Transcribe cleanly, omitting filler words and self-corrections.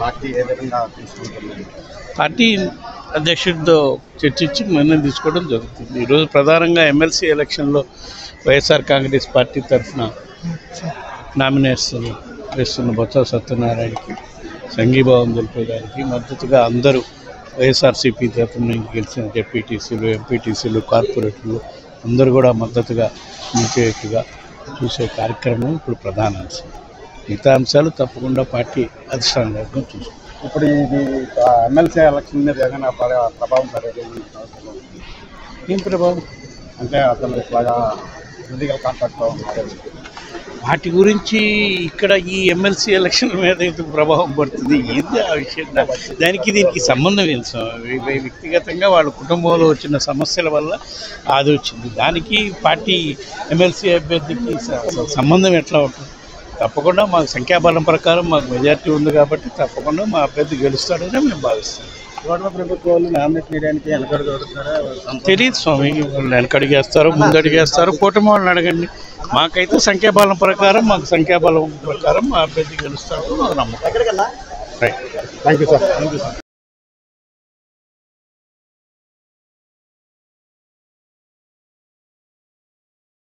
Party ఏ విధంగా తీసుకుంటుంది? Party అధ్యక్షుడితో చర్చించి నిర్ణయం తీసుకోవడం జరుగుతుంది. ఈరోజు ప్రధానంగా ఎమ్మెల్సీ ఎలక్షన్లో వైఎస్ఆర్ కాంగ్రెస్ పార్టీ తరఫున నామినేషన్ వేస్తున్న బొత్స సత్యనారాయణకి సంఘీభావం తెలిపేదానికి మద్దతుగా అందరూ వైఎస్ఆర్సీపీ తరఫున గెలిచిన డిప్యూటీసీలు, ఎంపీటీసీలు, కార్పొరేటర్లు అందరూ కూడా మద్దతుగా నిలిచేట్టుగా చూసే కార్యక్రమం ఇప్పుడు ప్రధాన అంశం. మిగతా అంశాలు తప్పకుండా పార్టీ అధిష్టానం చూసుకుంటాం. ఇప్పుడు ఇది ఎమ్మెల్సీ ఎలక్షన్ మీద ఏదైనా ప్రభావం పడేది? ఏం ప్రభావం అంటే అతను ఇట్లాగా పొలిటికల్ కాంటాక్ట్లో ఉన్నారు. వాటి గురించి ఇక్కడ ఈ ఎమ్మెల్సీ ఎలక్షన్ మీద ఎందుకు ప్రభావం పడుతుంది? ఏంది ఆ విషయం? దానికి దీనికి సంబంధం ఏంటి? వ్యక్తిగతంగా వాళ్ళ కుటుంబంలో వచ్చిన సమస్యల వల్ల అది వచ్చింది. దానికి పార్టీ ఎమ్మెల్సీ అభ్యర్థికి సంబంధం ఎట్లా ఉంటుంది? తప్పకుండా మాకు సంఖ్యాబలం ప్రకారం మాకు మెజార్టీ ఉంది కాబట్టి తప్పకుండా మా అభ్యర్థి గెలుస్తాడని మేము భావిస్తాం. ప్రభుత్వాలు నామినేట్ చేయడానికి వెనకడుగుతున్నారా? తెలియదు స్వామి, వాళ్ళు వెనకడిగేస్తారు, ముందడిగేస్తారు, కూటమి వాళ్ళని అడగండి. మాకైతే సంఖ్యాబలం ప్రకారం మా అభ్యర్థి గెలుస్తాడు మాకు నమ్మకం. Thank you sir.